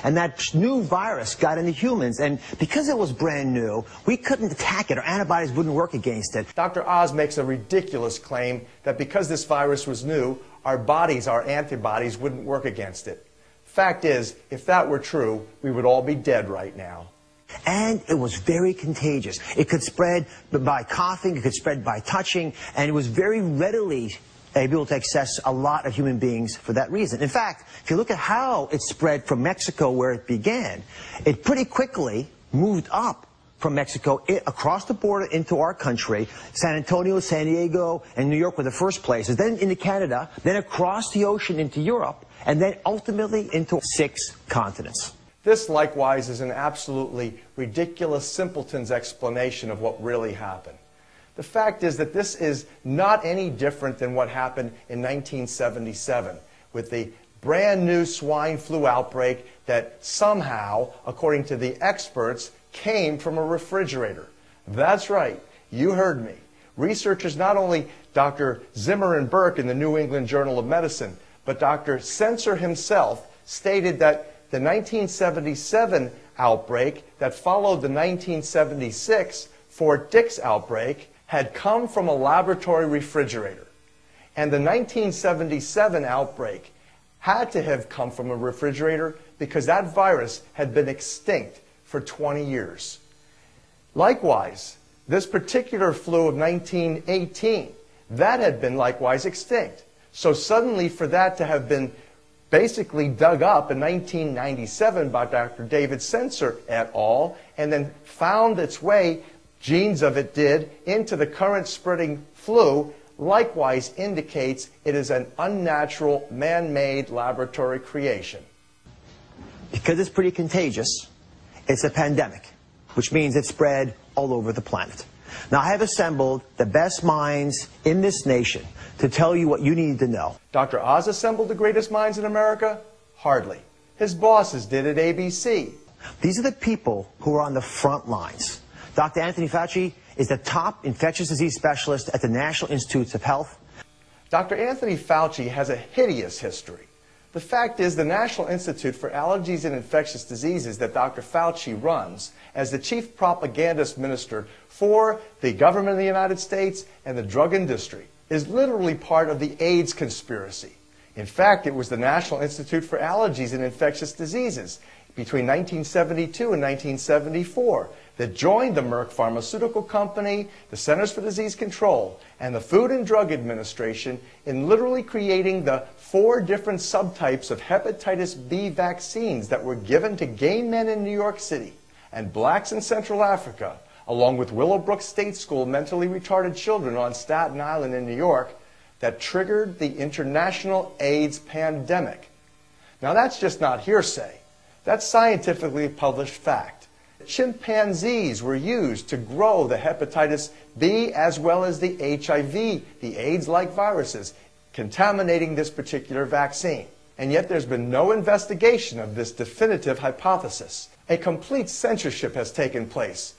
And that new virus got into humans, and because it was brand new, we couldn't attack it. Our antibodies wouldn't work against it. Dr. Oz makes a ridiculous claim that because this virus was new, our bodies, our antibodies, wouldn't work against it. Fact is, if that were true, we would all be dead right now. And it was very contagious. It could spread by coughing, it could spread by touching, and it was very readily able to access a lot of human beings for that reason. In fact, if you look at how it spread from Mexico, where it began, it pretty quickly moved up from Mexico across the border into our country. San Antonio, San Diego, and New York were the first places, then into Canada, then across the ocean into Europe, and then ultimately into 6 continents. This, likewise, is an absolutely ridiculous simpleton's explanation of what really happened. The fact is that this is not any different than what happened in 1977 with the brand new swine flu outbreak that somehow, according to the experts, came from a refrigerator. That's right, you heard me. Researchers, not only Dr. Zimmer and Burke in the New England Journal of Medicine, but Dr. Sensor himself stated that the 1977 outbreak that followed the 1976 Fort Dix outbreak had come from a laboratory refrigerator. And the 1977 outbreak had to have come from a refrigerator because that virus had been extinct for 20 years. Likewise, this particular flu of 1918, that had been likewise extinct. So suddenly for that to have been basically dug up in 1997 by Dr. David Sensor et al., and then found its way, genes of it did, into the current spreading flu, likewise indicates it is an unnatural, man-made laboratory creation. Because it's pretty contagious, it's a pandemic, which means it spread all over the planet. Now, I have assembled the best minds in this nation to tell you what you need to know. Dr. Oz assembled the greatest minds in America? Hardly. His bosses did at ABC. These are the people who are on the front lines. Dr. Anthony Fauci is the top infectious disease specialist at the National Institutes of Health. Dr. Anthony Fauci has a hideous history. The fact is, the National Institute for Allergies and Infectious Diseases that Dr. Fauci runs as the chief propagandist minister for the government of the United States and the drug industry is literally part of the AIDS conspiracy. In fact, it was the National Institute for Allergies and Infectious Diseases between 1972 and 1974 that joined the Merck Pharmaceutical Company, the Centers for Disease Control, and the Food and Drug Administration in literally creating the 4 different subtypes of hepatitis B vaccines that were given to gay men in New York City and blacks in Central Africa, along with Willowbrook State School mentally retarded children on Staten Island in New York, that triggered the international AIDS pandemic. Now that's just not hearsay. That's scientifically published fact. Chimpanzees were used to grow the hepatitis B as well as the HIV, the AIDS-like viruses, contaminating this particular vaccine. And yet there's been no investigation of this definitive hypothesis. A complete censorship has taken place.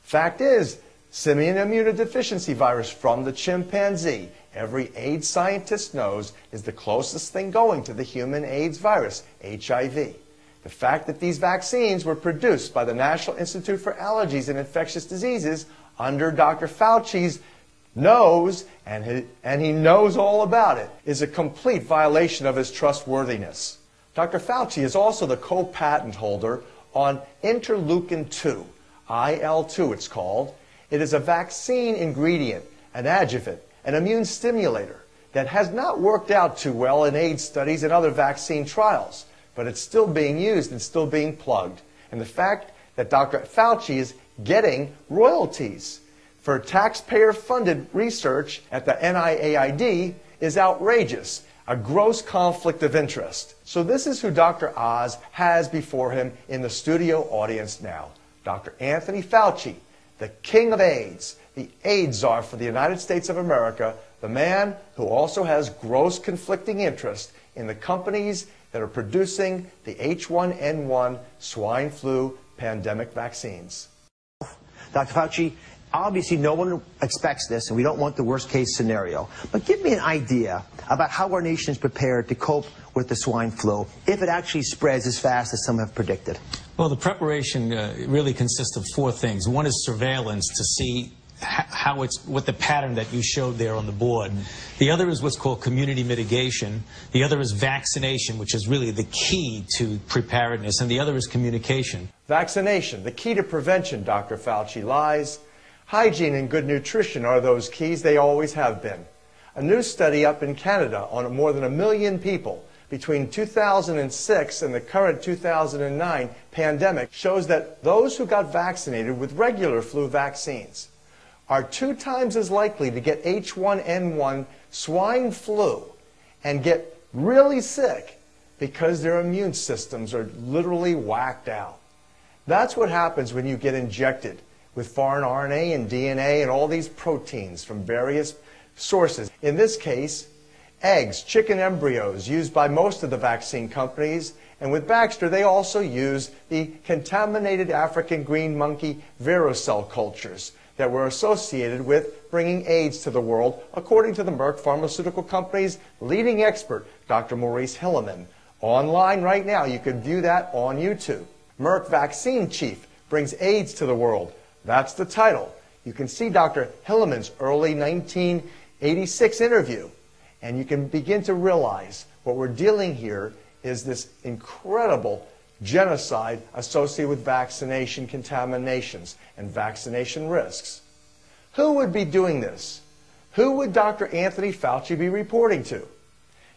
Fact is, simian immunodeficiency virus from the chimpanzee, every AIDS scientist knows, is the closest thing going to the human AIDS virus, HIV. The fact that these vaccines were produced by the National Institute for Allergies and Infectious Diseases under Dr. Fauci's nose, and he knows all about it, is a complete violation of his trustworthiness. Dr. Fauci is also the co-patent holder on interleukin-2, IL-2 it's called. It is a vaccine ingredient, an adjuvant, an immune stimulator that has not worked out too well in AIDS studies and other vaccine trials, but it's still being used and still being plugged. And the fact that Dr. Fauci is getting royalties for taxpayer-funded research at the NIAID is outrageous, a gross conflict of interest. So this is who Dr. Oz has before him in the studio audience now. Dr. Anthony Fauci, the king of AIDS, the AIDS czar for the United States of America, the man who also has gross conflicting interest in the companies that are producing the H1N1 swine flu pandemic vaccines. Dr. Fauci, obviously no one expects this, and we don't want the worst case scenario. But give me an idea about how our nation is prepared to cope with with the swine flu if it actually spreads as fast as some have predicted? Well, the preparation really consists of four things. One is surveillance to see what the pattern that you showed there on the board. The other is what's called community mitigation. The other is vaccination, which is really the key to preparedness. And the other is communication. Vaccination, the key to prevention, Dr. Fauci lies. Hygiene and good nutrition are those keys. They always have been. A new study up in Canada on more than 1 million people between 2006 and the current 2009 pandemic shows that those who got vaccinated with regular flu vaccines are 2 times as likely to get H1N1 swine flu and get really sick because their immune systems are literally whacked out. That's what happens when you get injected with foreign RNA and DNA and all these proteins from various sources. In this case, eggs, chicken embryos used by most of the vaccine companies, and with Baxter they also use the contaminated African green monkey virocell cultures that were associated with bringing AIDS to the world, according to the Merck Pharmaceutical Company's leading expert, Dr. Maurice Hilleman. Online right now, you can view that on YouTube. Merck Vaccine Chief brings AIDS to the world. That's the title. You can see Dr. Hilleman's early 1986 interview, and you can begin to realize what we're dealing here is this incredible genocide associated with vaccination contaminations and vaccination risks. Who would be doing this? Who would Dr. Anthony Fauci be reporting to?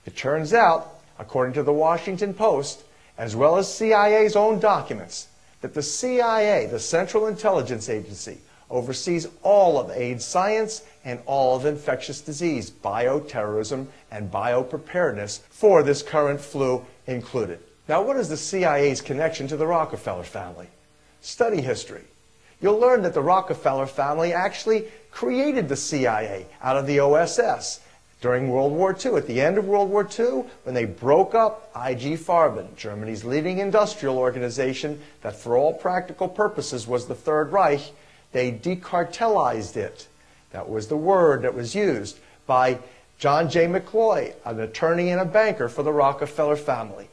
It turns out, according to the Washington Post, as well as CIA's own documents, that the CIA, the Central Intelligence Agency, oversees all of AIDS science and all of infectious disease, bioterrorism, and biopreparedness for this current flu included. Now, what is the CIA's connection to the Rockefeller family? Study history. You'll learn that the Rockefeller family actually created the CIA out of the OSS during World War II. At the end of World War II, when they broke up IG Farben, Germany's leading industrial organization that for all practical purposes was the Third Reich, they decartelized it. That was the word that was used by John J. McCloy, an attorney and a banker for the Rockefeller family.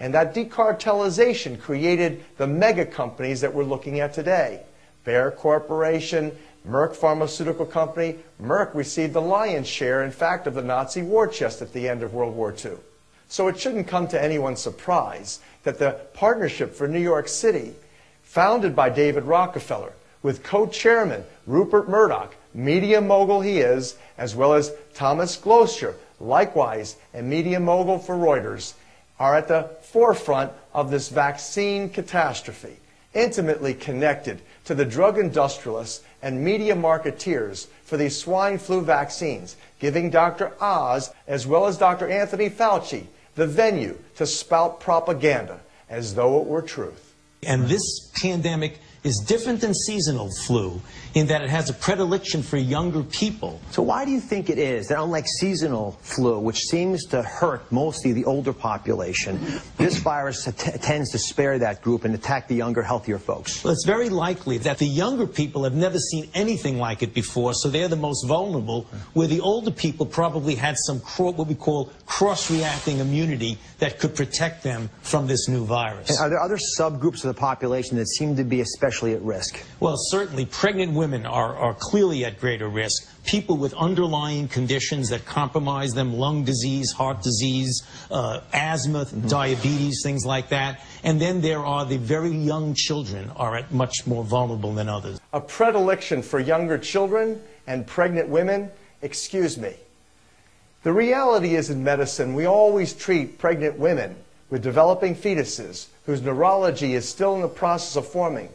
And that decartelization created the mega companies that we're looking at today. Bayer Corporation, Merck Pharmaceutical Company. Merck received the lion's share, in fact, of the Nazi war chest at the end of World War II. So it shouldn't come to anyone's surprise that the Partnership for New York City, founded by David Rockefeller, with co-chairman Rupert Murdoch, media mogul he is, as well as Thomas Glocer, likewise a media mogul for Reuters, are at the forefront of this vaccine catastrophe, intimately connected to the drug industrialists and media marketeers for these swine flu vaccines, giving Dr. Oz, as well as Dr. Anthony Fauci, the venue to spout propaganda as though it were truth. And this pandemic is different than seasonal flu in that it has a predilection for younger people. So why do you think it is that unlike seasonal flu, which seems to hurt mostly the older population, this virus tends to spare that group and attack the younger, healthier folks? Well, it's very likely that the younger people have never seen anything like it before, so they're the most vulnerable, where the older people probably had some what we call cross-reacting immunity that could protect them from this new virus. And are there other subgroups of the population that seem to be especially at risk? Well, certainly pregnant women are clearly at greater risk. People with underlying conditions that compromise them, lung disease, heart disease, asthma, diabetes, things like that. And then there are the very young children are at much more vulnerable than others. A predilection for younger children and pregnant women? Excuse me. The reality is in medicine, we always treat pregnant women with developing fetuses whose neurology is still in the process of forming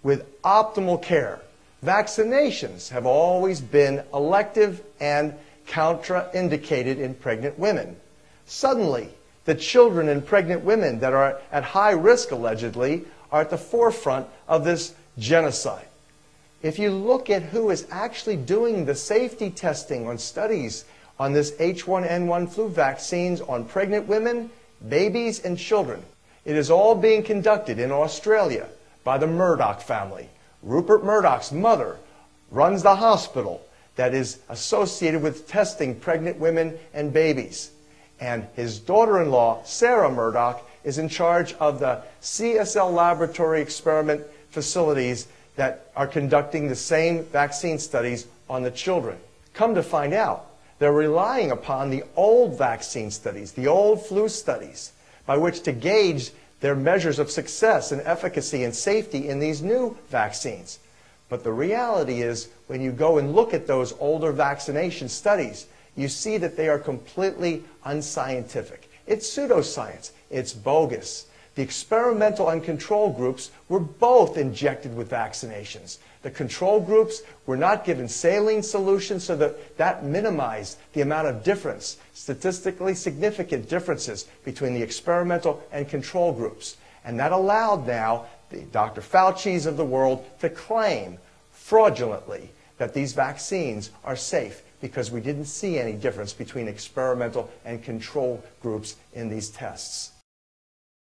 with optimal care. Vaccinations have always been elective and contraindicated in pregnant women. Suddenly, the children in pregnant women that are at high risk, allegedly, are at the forefront of this genocide. If you look at who is actually doing the safety testing on studies on this H1N1 flu vaccines on pregnant women, babies, and children, it is all being conducted in Australia by the Murdoch family. Rupert Murdoch's mother runs the hospital that is associated with testing pregnant women and babies. And his daughter-in-law, Sarah Murdoch, is in charge of the CSL laboratory experiment facilities that are conducting the same vaccine studies on the children. Come to find out, they're relying upon the old vaccine studies, the old flu studies, by which to gauge their measures of success and efficacy and safety in these new vaccines. But the reality is, when you go and look at those older vaccination studies, you see that they are completely unscientific. It's pseudoscience. It's bogus. The experimental and control groups were both injected with vaccinations. The control groups were not given saline solutions, so that minimized the amount of difference, statistically significant differences between the experimental and control groups. And that allowed now the Dr. Fauci's of the world to claim fraudulently that these vaccines are safe because we didn't see any difference between experimental and control groups in these tests.